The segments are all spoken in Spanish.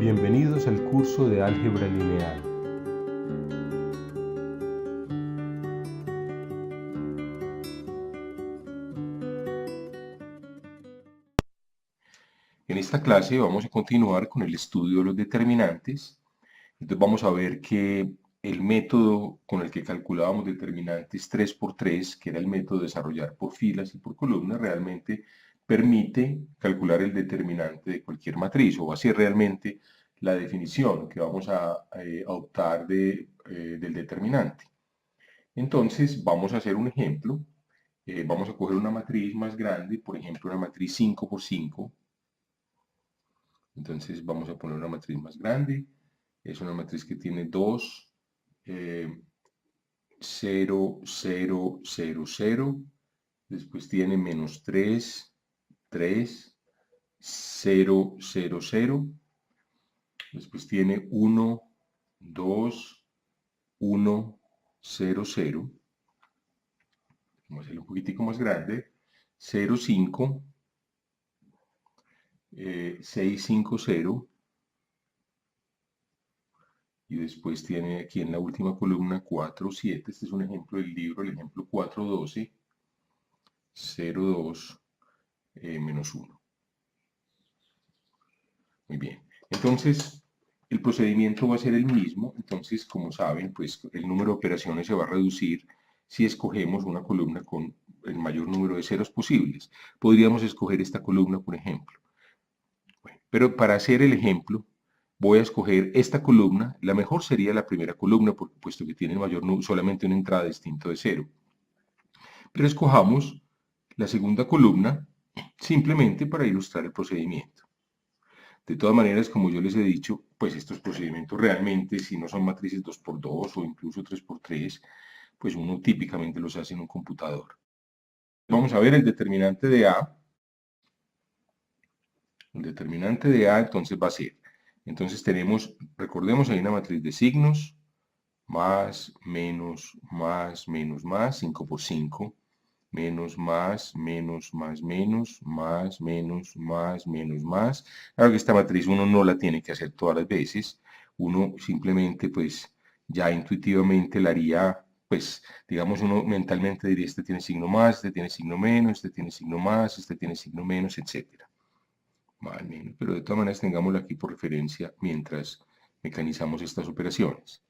Bienvenidos al curso de álgebra lineal. En esta clase vamos a continuar con el estudio de los determinantes. Entonces vamos a ver que el método con el que calculábamos determinantes 3×3, que era el método de desarrollar por filas y por columnas, realmente permite calcular el determinante de cualquier matriz, o va a ser realmente la definición que vamos a optar del determinante. Entonces vamos a hacer un ejemplo. Vamos a coger una matriz más grande, por ejemplo una matriz 5×5. Entonces vamos a poner una matriz más grande. Es una matriz que tiene 2, 0, 0, 0, 0. Después tiene -3, 3, 0, 0, 0. Después tiene 1, 2, 1, 0, 0. Vamos a hacerlo un poquitico más grande. 0, 5, 6, 5, 0. Y después tiene aquí en la última columna 4, 7. Este es un ejemplo del libro, el ejemplo 4, 12, 0, 2, menos 1. Muy bien. Entonces, el procedimiento va a ser el mismo. Entonces, como saben, pues el número de operaciones se va a reducir si escogemos una columna con el mayor número de ceros posibles. Podríamos escoger esta columna, por ejemplo. Bueno, pero para hacer el ejemplo, voy a escoger esta columna. La mejor sería la primera columna, puesto que tiene solamente una entrada distinta de 0. Pero escojamos la segunda columna simplemente para ilustrar el procedimiento. De todas maneras, como yo les he dicho, pues estos procedimientos realmente, si no son matrices 2×2 o incluso 3×3, pues uno típicamente los hace en un computador. Vamos a ver el determinante de A. El determinante de A entonces va a ser, entonces tenemos, recordemos, hay una matriz de signos, más, menos, más, 5×5, menos, más, menos, más, menos, más, menos, más, menos, más. Claro que esta matriz uno no la tiene que hacer todas las veces, uno simplemente pues ya intuitivamente la haría, pues digamos uno mentalmente diría este tiene signo más, este tiene signo menos, este tiene signo más, este tiene signo menos, etcétera. Más, menos, pero de todas maneras tengámoslo aquí por referencia mientras mecanizamos estas operaciones.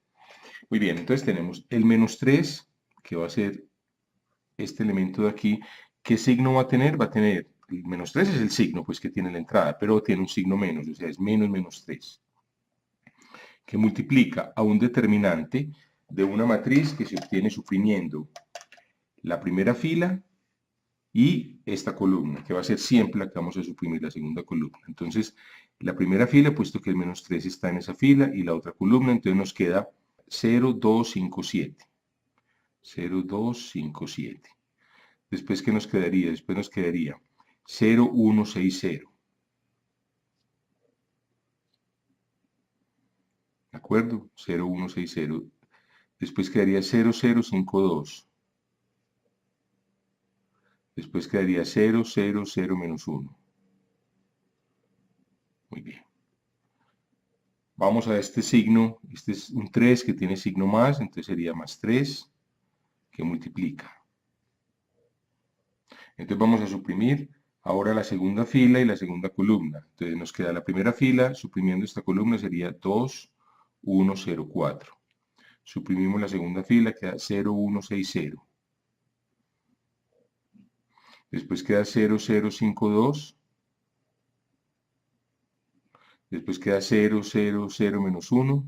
Muy bien, entonces tenemos el -3, que va a ser este elemento de aquí. ¿Qué signo va a tener? Va a tener, el -3 es el signo pues que tiene la entrada, pero tiene un signo menos, o sea, es menos -3, que multiplica a un determinante de una matriz que se obtiene suprimiendo la primera fila y esta columna, que va a ser siempre la que vamos a suprimir, la segunda columna. Entonces, la primera fila, puesto que el -3 está en esa fila, y la otra columna, entonces nos queda 0, 2, 5, 7. 0, 2, 5, 7. Después, ¿qué nos quedaría? Después nos quedaría 0, 1, 6, 0. ¿De acuerdo? 0, 1, 6, 0. Después quedaría 0, 0, 5, 2. Después quedaría 0, 0, 0, menos 1. Muy bien. Vamos a este signo, este es un 3 que tiene signo más, entonces sería +3, que multiplica. Entonces vamos a suprimir ahora la segunda fila y la segunda columna. Entonces nos queda la primera fila, suprimiendo esta columna sería 2, 1, 0, 4. Suprimimos la segunda fila, queda 0, 1, 6, 0. Después queda 0, 0, 5, 2. Después queda 0, 0, 0, menos 1.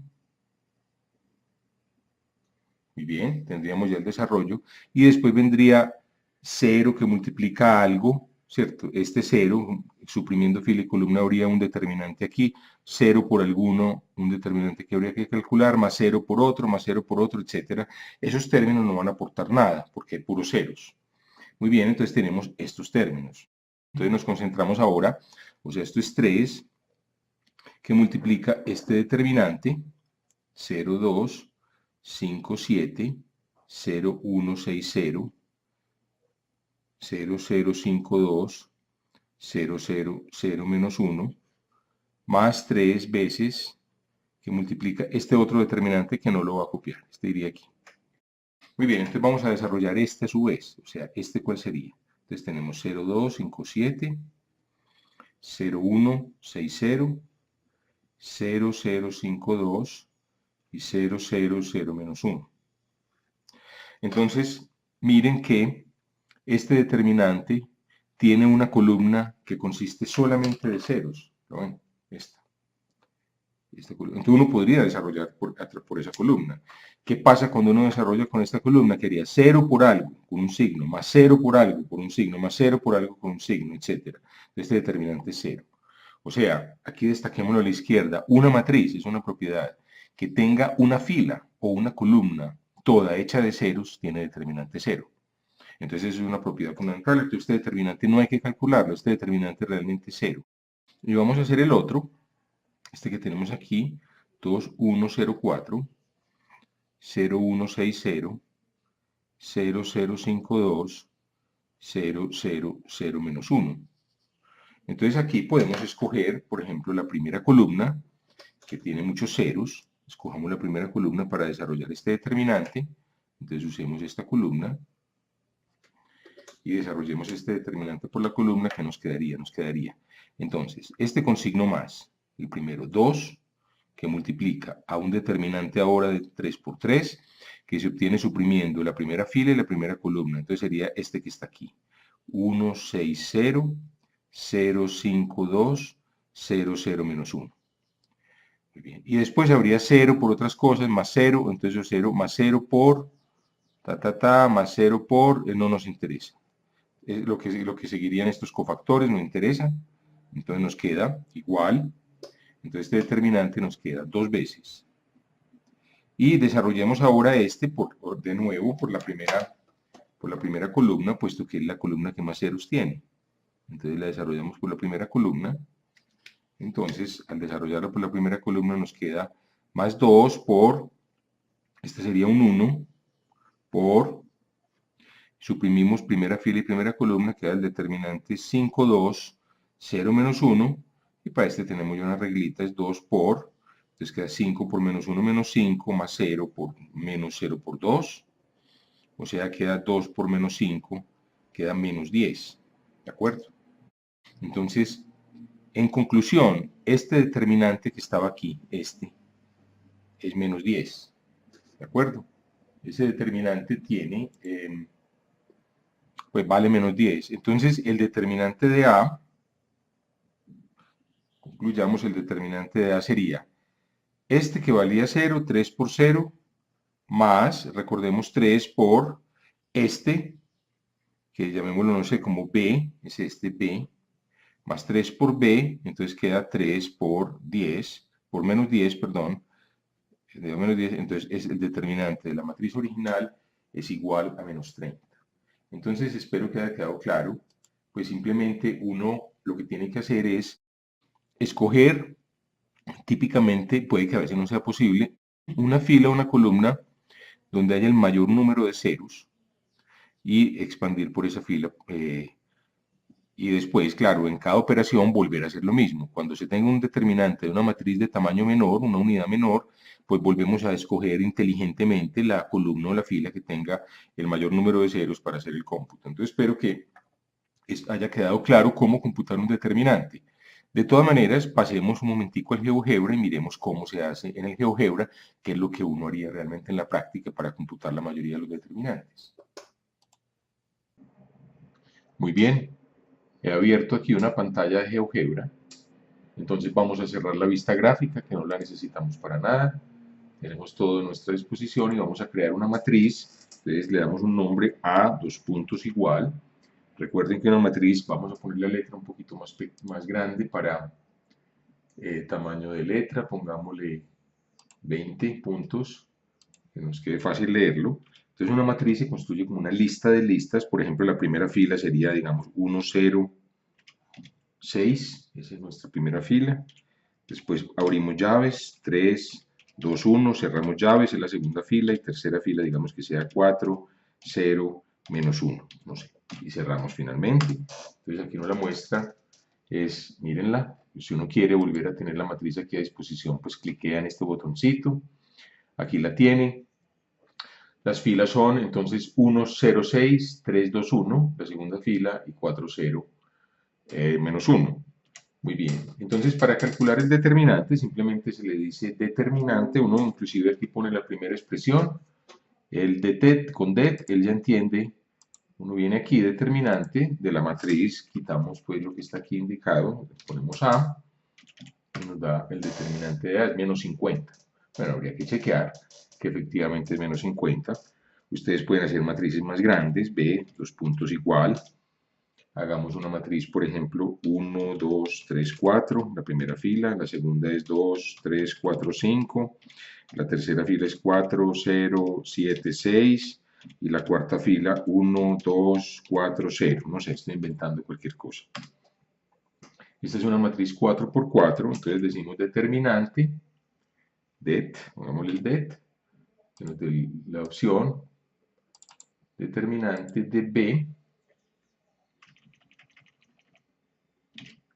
Muy bien, tendríamos ya el desarrollo. Y después vendría 0 que multiplica algo, ¿cierto? Este 0, suprimiendo fila y columna, habría un determinante aquí. 0 por alguno, un determinante que habría que calcular, más 0 por otro, más 0 por otro, etc. Esos términos no van a aportar nada, porque hay puros ceros. Muy bien, entonces tenemos estos términos. Entonces nos concentramos ahora, o sea, esto es 3, que multiplica este determinante, 0, 2, 5, 7, 0, 1, 6, 0, 0, 0, 5, 2, 0, 0, 0, menos 1, más 3 veces que multiplica este otro determinante que no lo va a copiar. Este iría aquí. Muy bien, entonces vamos a desarrollar este a su vez. O sea, ¿este cuál sería? Entonces tenemos 0,257, 0,160, 0,052 y 0,00 menos 1. Entonces, miren que este determinante tiene una columna que consiste solamente de ceros. ¿Lo ven? Esta. Entonces uno podría desarrollar por esa columna. ¿Qué pasa cuando uno desarrolla con esta columna? Que haría 0 por algo con un signo, más 0 por algo por un signo, más 0 por algo con un signo, etc. Este determinante es 0. O sea, aquí destaquémoslo a la izquierda, una matriz es una propiedad que tenga una fila o una columna toda hecha de ceros tiene determinante 0. Entonces eso es una propiedad fundamental. Entonces este determinante no hay que calcularlo, este determinante realmente es 0. Y vamos a hacer el otro, este que tenemos aquí, 2104, 0160, 0052, 000 menos 1. Entonces aquí podemos escoger, por ejemplo, la primera columna, que tiene muchos ceros. Escojamos la primera columna para desarrollar este determinante. Entonces usemos esta columna y desarrollemos este determinante por la columna que nos quedaría. Entonces, este con signo más, el primero 2, que multiplica a un determinante ahora de 3 por 3, que se obtiene suprimiendo la primera fila y la primera columna. Entonces sería este que está aquí. 160, 052, 00 menos 1. Muy bien. Y después habría 0 por otras cosas, más 0, entonces 0 más 0 por, más 0 por, no nos interesa. Lo que seguirían estos cofactores no interesa. Entonces nos queda igual. Entonces este determinante nos queda 2 veces. Y desarrollemos ahora este de nuevo por la primera columna, puesto que es la columna que más ceros tiene. Entonces la desarrollamos por la primera columna. Entonces, al desarrollarla por la primera columna nos queda más 2 por, este sería un 1, por, suprimimos primera fila y primera columna, queda el determinante 5, 2, 0 menos 1, y para este tenemos ya una reglita, es 2 por, entonces queda 5 por menos 1 menos 5, más 0 por menos 0 por 2, o sea, queda 2 por menos 5, queda menos 10, ¿de acuerdo? Entonces, en conclusión, este determinante que estaba aquí, este, es menos 10, ¿de acuerdo? Ese determinante tiene, pues vale menos 10. Entonces, el determinante de A, concluyamos, el determinante de A sería este que valía 0, 3 por 0, más, recordemos, 3 por este, que llamémoslo, no sé, como B, es este B, más 3 por B, entonces queda 3 por 10, por menos 10, perdón, de menos 10, entonces es el determinante de la matriz original es igual a menos 30. Entonces espero que haya quedado claro, pues simplemente uno lo que tiene que hacer es escoger, típicamente puede que a veces no sea posible, una fila o una columna donde haya el mayor número de ceros y expandir por esa fila. Y después, claro, en cada operación volver a hacer lo mismo. Cuando se tenga un determinante de una matriz de tamaño menor, una unidad menor, pues volvemos a escoger inteligentemente la columna o la fila que tenga el mayor número de ceros para hacer el cómputo. Entonces espero que haya quedado claro cómo computar un determinante. De todas maneras, pasemos un momentico al GeoGebra y miremos cómo se hace en el GeoGebra, qué es lo que uno haría realmente en la práctica para computar la mayoría de los determinantes. Muy bien, he abierto aquí una pantalla de GeoGebra. Entonces vamos a cerrar la vista gráfica, que no la necesitamos para nada. Tenemos todo a nuestra disposición y vamos a crear una matriz. Entonces le damos un nombre a dos puntos igual. Recuerden que en una matriz vamos a poner la letra un poquito más grande para tamaño de letra. Pongámosle 20 puntos, que nos quede fácil leerlo. Entonces una matriz se construye como una lista de listas. Por ejemplo, la primera fila sería, digamos, 1, 0, 6. Esa es nuestra primera fila. Después abrimos llaves, 3, 2, 1, cerramos llaves en la segunda fila y tercera fila, digamos que sea 4, 0, menos 1, no sé, y cerramos finalmente. Entonces aquí nos la muestra, mírenla, Si uno quiere volver a tener la matriz aquí a disposición, pues cliquea en este botoncito. Aquí la tiene. Las filas son entonces 1, 0, 6, 3, 2, 1, la segunda fila, y 4, 0, menos 1. Muy bien. Entonces, para calcular el determinante, simplemente se le dice determinante. Uno inclusive aquí pone la primera expresión. El det, con det, él ya entiende. Uno viene aquí, determinante de la matriz, quitamos pues lo que está aquí indicado, ponemos A, y nos da el determinante de A, es menos 50. Bueno, habría que chequear que efectivamente es menos 50. Ustedes pueden hacer matrices más grandes, B, los puntos igual. Hagamos una matriz, por ejemplo, 1, 2, 3, 4, la primera fila, la segunda es 2, 3, 4, 5, la tercera fila es 4, 0, 7, 6, y la cuarta fila 1, 2, 4, 0. No sé, estoy inventando cualquier cosa. Esta es una matriz 4 por 4, entonces decimos determinante, det, pongámosle el det, que nos dé la opción, determinante de B.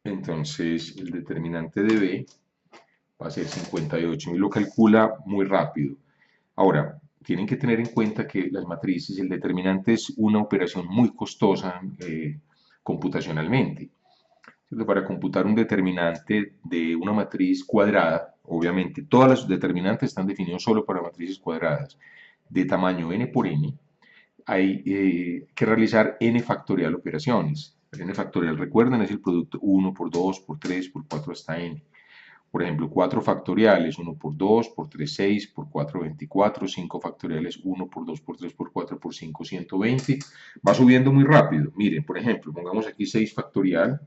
Entonces el determinante de B va a ser 58, y lo calcula muy rápido. Ahora, tienen que tener en cuenta que las matrices, el determinante es una operación muy costosa computacionalmente. ¿Cierto? Para computar un determinante de una matriz cuadrada, obviamente todas las determinantes están definidos solo para matrices cuadradas de tamaño n por n, hay que realizar n factorial operaciones. El n factorial, recuerden, es el producto 1 por 2, por 3, por 4 hasta n. Por ejemplo, 4 factoriales, 1 por 2, por 3, 6, por 4, 24, 5 factoriales, 1 por 2, por 3, por 4, por 5, 120. Va subiendo muy rápido. Miren, por ejemplo, pongamos aquí 6 factorial.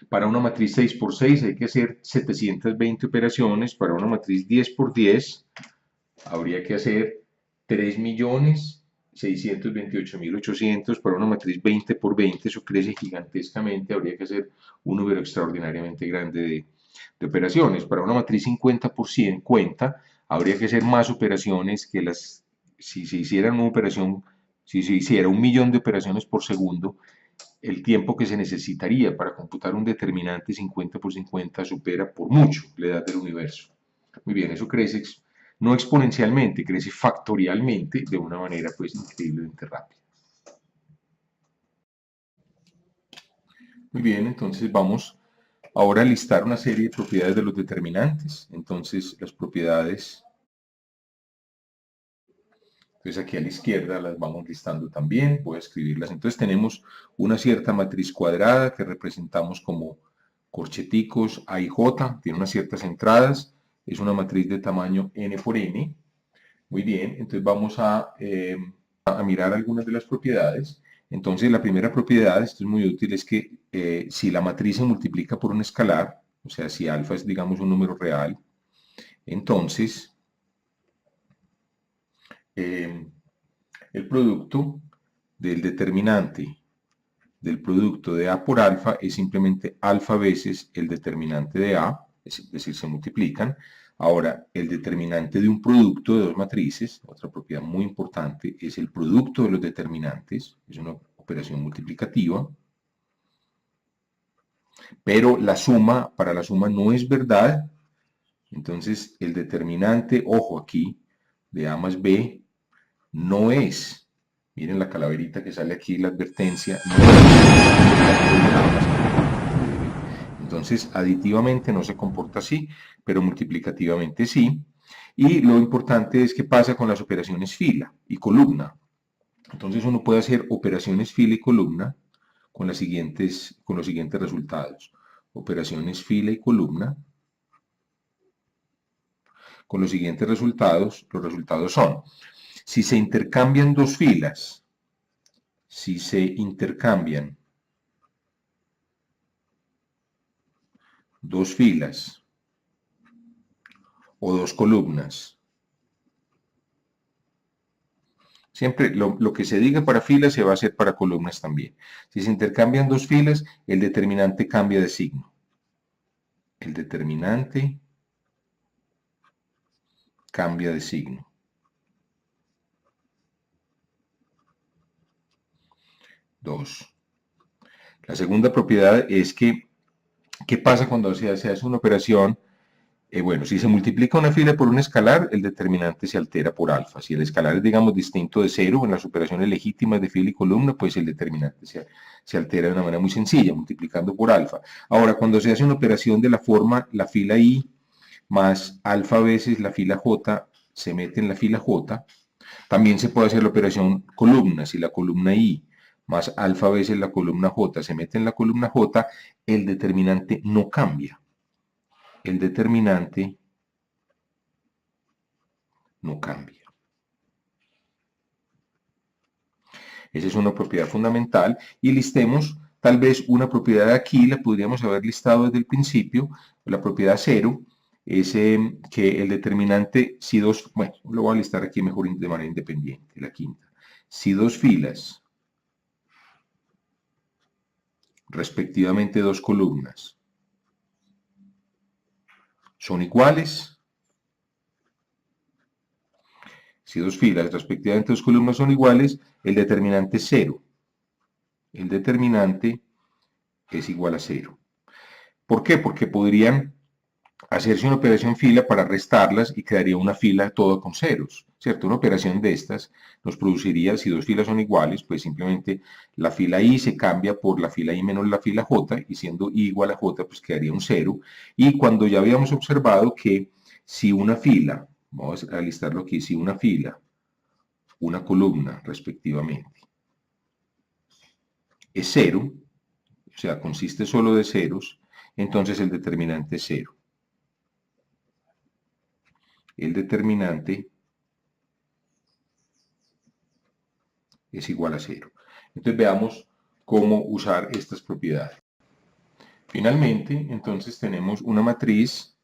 Para una matriz 6 por 6 hay que hacer 720 operaciones. Para una matriz 10 por 10 habría que hacer 3.628.800. Para una matriz 20 por 20, eso crece gigantescamente, habría que hacer un número extraordinariamente grande de operaciones. Para una matriz 50 por 50, habría que hacer más operaciones que las, si se hiciera una operación, si se hiciera 1.000.000 de operaciones por segundo, el tiempo que se necesitaría para computar un determinante 50 por 50 supera por mucho la edad del universo. Muy bien, eso crece no exponencialmente, crece factorialmente de una manera pues increíblemente rápida. Muy bien, entonces vamos ahora a listar una serie de propiedades de los determinantes. Entonces las propiedades, entonces aquí a la izquierda las vamos listando también, voy a escribirlas. Entonces tenemos una cierta matriz cuadrada que representamos como corcheticos A y J, tiene unas ciertas entradas, es una matriz de tamaño n por n. Muy bien, entonces vamos a mirar algunas de las propiedades. Entonces la primera propiedad, esto es muy útil, es que si la matriz se multiplica por un escalar, o sea, si alfa es, digamos, un número real, entonces el producto del determinante del producto de A por alfa es simplemente alfa veces el determinante de A, es decir, se multiplican. Ahora, el determinante de un producto de dos matrices, otra propiedad muy importante, es el producto de los determinantes, es una operación multiplicativa, pero la suma, para la suma no es verdad. Entonces, el determinante, ojo aquí, de A más B, no es, miren la calaverita que sale aquí, la advertencia, no es. Entonces, aditivamente no se comporta así, pero multiplicativamente sí. Y lo importante es qué pasa con las operaciones fila y columna. Entonces uno puede hacer operaciones fila y columna con los siguientes resultados. Operaciones fila y columna con los siguientes resultados. Los resultados son, si se intercambian dos filas, si se intercambian dos filas o dos columnas, siempre lo que se diga para filas se va a hacer para columnas también. Si se intercambian dos filas, el determinante cambia de signo. El determinante cambia de signo. 2. La segunda propiedad es que ¿Qué pasa cuando se hace una operación? Bueno, si se multiplica una fila por un escalar, el determinante se altera por alfa. Si el escalar es, digamos, distinto de cero en las operaciones legítimas de fila y columna, pues el determinante se altera de una manera muy sencilla, multiplicando por alfa. Ahora, cuando se hace una operación de la forma, la fila i más alfa veces la fila j se mete en la fila j, también se puede hacer la operación columna. Si la columna i más alfa veces la columna j se mete en la columna j, el determinante no cambia. El determinante no cambia. Esa es una propiedad fundamental. Y listemos tal vez una propiedad de aquí, la podríamos haber listado desde el principio, la propiedad 0, es que el determinante, si dos, bueno, lo voy a listar aquí mejor de manera independiente, la quinta. Si dos filas, respectivamente dos columnas, son iguales, si dos filas, respectivamente dos columnas son iguales, el determinante es 0. El determinante es igual a 0. ¿Por qué? Porque podrían hacerse una operación fila para restarlas y quedaría una fila toda con ceros, ¿cierto? Una operación de estas nos produciría, si dos filas son iguales, pues simplemente la fila i se cambia por la fila i menos la fila j, y siendo i igual a j, pues quedaría un 0. Y cuando ya habíamos observado que si una fila, vamos a listarlo aquí, si una fila, una columna respectivamente, es 0, o sea, consiste solo de ceros, entonces el determinante es 0. El determinante es igual a 0. Entonces veamos cómo usar estas propiedades. Finalmente, entonces tenemos una matriz.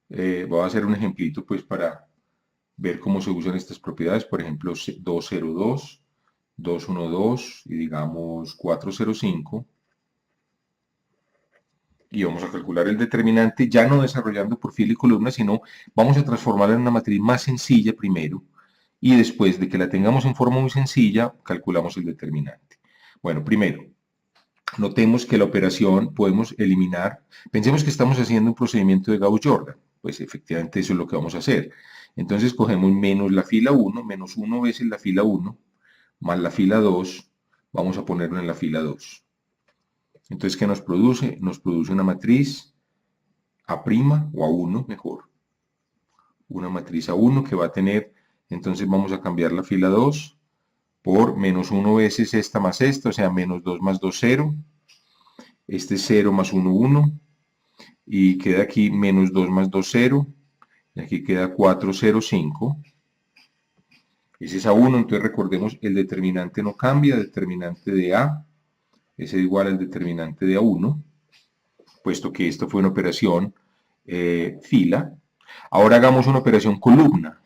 Voy a hacer un ejemplito pues para ver cómo se usan estas propiedades. Por ejemplo, 202, 212 y digamos 405. Y vamos a calcular el determinante, ya no desarrollando por fila y columna, sino vamos a transformarla en una matriz más sencilla primero, y después de que la tengamos en forma muy sencilla, calculamos el determinante. Bueno, primero, notemos que la operación podemos eliminar, pensemos que estamos haciendo un procedimiento de Gauss-Jordan, pues efectivamente eso es lo que vamos a hacer. Entonces cogemos menos la fila 1, menos 1 veces la fila 1, más la fila 2, vamos a ponerlo en la fila 2. Entonces, ¿qué nos produce? Nos produce una matriz A' o A1 mejor. Una matriz A1 que va a tener, entonces vamos a cambiar la fila 2 por menos 1 veces esta más esta, o sea, menos 2 más 2, 0. Este es 0 más 1, 1. Y queda aquí menos 2 más 2, 0. Y aquí queda 4, 0, 5. Ese es A1, entonces recordemos, el determinante no cambia, el determinante de A es igual al determinante de A1, puesto que esto fue una operación fila. Ahora hagamos una operación columna.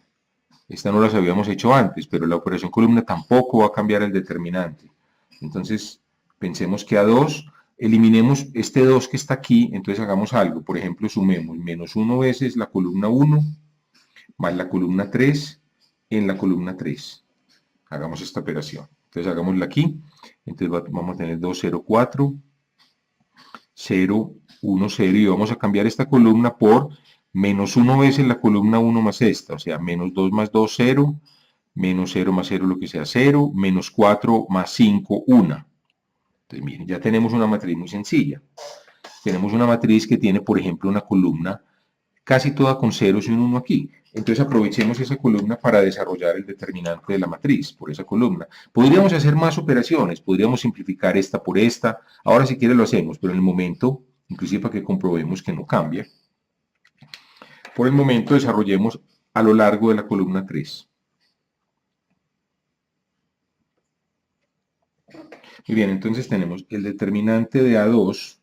Esta no las habíamos hecho antes, pero la operación columna tampoco va a cambiar el determinante. Entonces, pensemos que A2, eliminemos este 2 que está aquí, entonces hagamos algo. Por ejemplo, sumemos menos 1 veces la columna 1 más la columna 3 en la columna 3. Hagamos esta operación. Entonces, hagámosla aquí. Entonces, vamos a tener 2, 0, 4, 0, 1, 0, y vamos a cambiar esta columna por menos 1 veces la columna 1 más esta, o sea, menos 2 más 2, 0, menos 0 más 0, lo que sea 0, menos 4 más 5, 1. Entonces, miren, ya tenemos una matriz muy sencilla. Tenemos una matriz que tiene, por ejemplo, una columna casi toda con ceros y un 1 aquí. Entonces aprovechemos esa columna para desarrollar el determinante de la matriz por esa columna. Podríamos hacer más operaciones, podríamos simplificar esta por esta. Ahora si quiere lo hacemos, pero en el momento, inclusive para que comprobemos que no cambia, por el momento desarrollemos a lo largo de la columna 3. Muy bien, entonces tenemos el determinante de A2.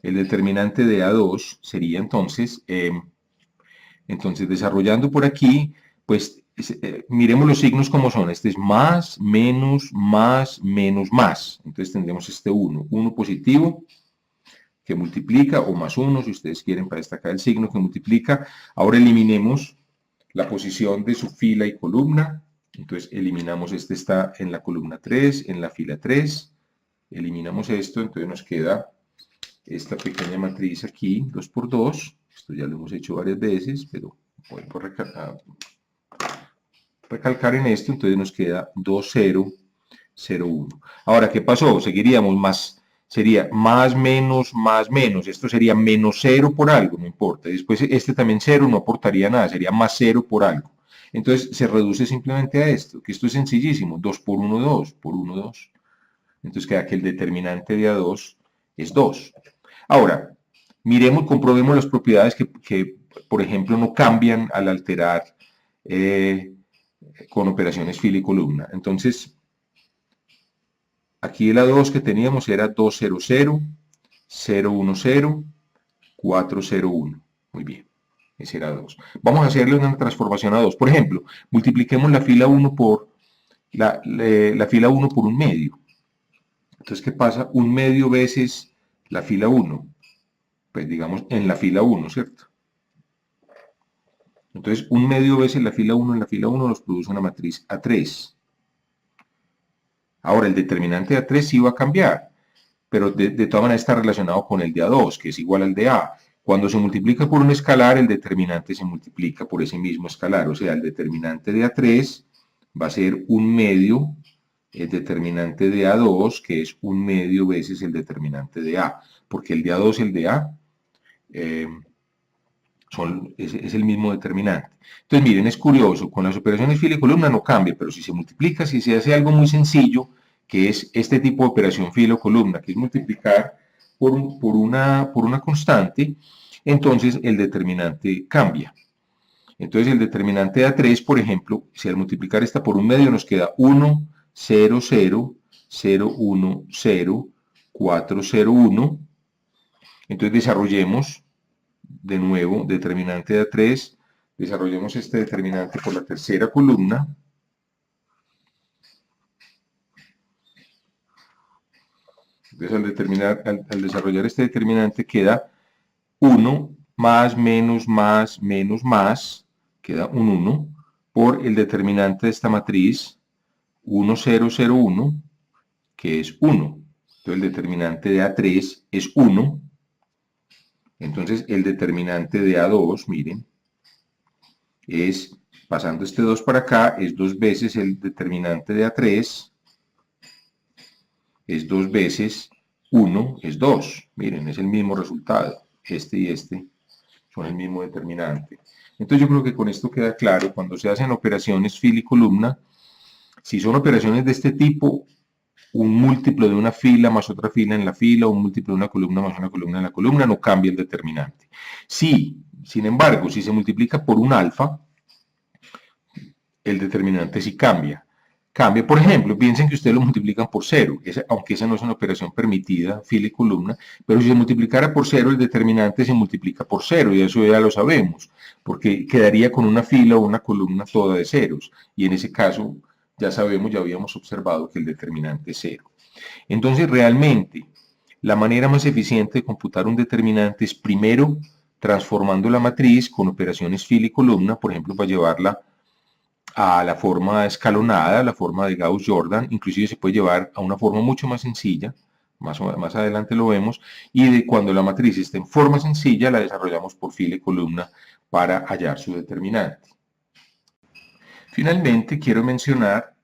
El determinante de A2 sería entonces, desarrollando por aquí, pues miremos los signos como son. Este es más, menos, más, menos, más. Entonces tendremos este 1, 1 positivo, que multiplica, o más 1, si ustedes quieren, para destacar el signo que multiplica. Ahora eliminemos la posición de su fila y columna. Entonces eliminamos, este está en la columna 3, en la fila 3. eliminamos esto, entonces nos queda esta pequeña matriz aquí, 2 por 2, esto ya lo hemos hecho varias veces, pero voy a recalcar en esto, entonces nos queda 2, 0, 0, 1. Ahora, ¿qué pasó? Seguiríamos más, sería más, menos, esto sería menos 0 por algo, no importa. Después este también 0 no aportaría nada, sería más 0 por algo. Entonces se reduce simplemente a esto, que esto es sencillísimo, 2 por 1, 2, por 1, 2. Entonces queda que el determinante de A2 es 2. Ahora, miremos, comprobemos las propiedades que por ejemplo, no cambian al alterar con operaciones fila y columna. Entonces, aquí el A2 que teníamos era 2, 0, 0, 0, 1, 0, 4, 0, 1. Muy bien, ese era 2. Vamos a hacerle una transformación a 2. Por ejemplo, multipliquemos la fila 1 por la fila 1 por un medio. Entonces, ¿qué pasa? Un medio veces la fila 1. Pues digamos en la fila 1, ¿cierto? Entonces, un medio veces la fila 1 en la fila 1 nos produce una matriz A3. Ahora, el determinante de A3 sí va a cambiar, pero de todas maneras está relacionado con el de A2, que es igual al de A. Cuando se multiplica por un escalar, el determinante se multiplica por ese mismo escalar, o sea, el determinante de A3 va a ser un medio el determinante de A2, que es un medio veces el determinante de A, porque el de A2 y el de A es el mismo determinante. Entonces, miren, es curioso, con las operaciones fila y columna no cambia, pero si se multiplica, si se hace algo muy sencillo, que es este tipo de operación fila o columna, que es multiplicar por una constante, entonces el determinante cambia. Entonces el determinante de A3, por ejemplo, si al multiplicar esta por un medio nos queda 1, 0, 0, 0, 1, 0, 4, 0, 1. Entonces desarrollemos de nuevo determinante de A3, desarrollemos este determinante por la tercera columna. Entonces al desarrollar este determinante queda 1 más, menos, más, queda un 1, por el determinante de esta matriz 1, 0, 0, 1, que es 1. Entonces el determinante de A3 es 1. Entonces el determinante de A2, miren, es, pasando este 2 para acá, es 2 veces el determinante de A3, es 2 veces 1, es 2. Miren, es el mismo resultado. Este y este son el mismo determinante. Entonces yo creo que con esto queda claro, cuando se hacen operaciones fila y columna, si son operaciones de este tipo, un múltiplo de una fila más otra fila en la fila, un múltiplo de una columna más una columna en la columna, no cambia el determinante. Sí, sin embargo, si se multiplica por un alfa, el determinante sí cambia. Cambia, por ejemplo, piensen que ustedes lo multiplican por 0, aunque esa no es una operación permitida, fila y columna, pero si se multiplicara por 0, el determinante se multiplica por 0, y eso ya lo sabemos, porque quedaría con una fila o una columna toda de ceros, y en ese caso ya sabemos, ya habíamos observado que el determinante es 0. Entonces, realmente, la manera más eficiente de computar un determinante es primero transformando la matriz con operaciones fila y columna, por ejemplo, para llevarla a la forma escalonada, la forma de Gauss-Jordan, inclusive se puede llevar a una forma mucho más sencilla, más adelante lo vemos, y de cuando la matriz está en forma sencilla, la desarrollamos por fila y columna para hallar su determinante. Finalmente, quiero mencionar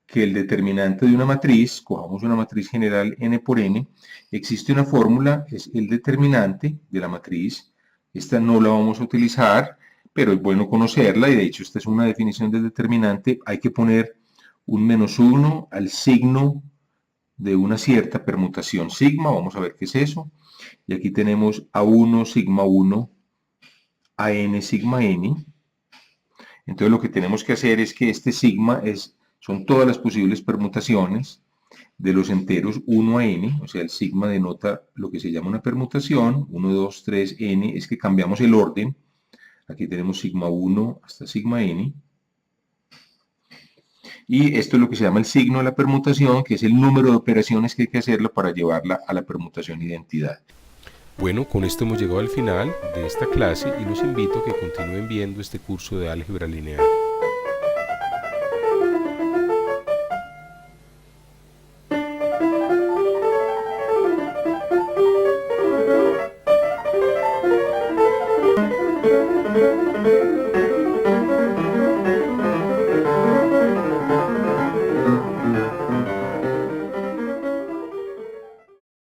que el determinante de una matriz, cojamos una matriz general n por n, existe una fórmula, es el determinante de la matriz, esta no la vamos a utilizar, pero es bueno conocerla, y de hecho esta es una definición del determinante, hay que poner un menos 1 al signo de una cierta permutación sigma, vamos a ver qué es eso, y aquí tenemos A1 sigma 1 a n sigma n. Entonces lo que tenemos que hacer es que este sigma son todas las posibles permutaciones de los enteros 1 a n, o sea, el sigma denota lo que se llama una permutación, 1, 2, 3, n, es que cambiamos el orden, aquí tenemos sigma 1 hasta sigma n, y esto es lo que se llama el signo de la permutación, que es el número de operaciones que hay que hacerla para llevarla a la permutación identidad. Bueno, con esto hemos llegado al final de esta clase y los invito a que continúen viendo este curso de álgebra lineal.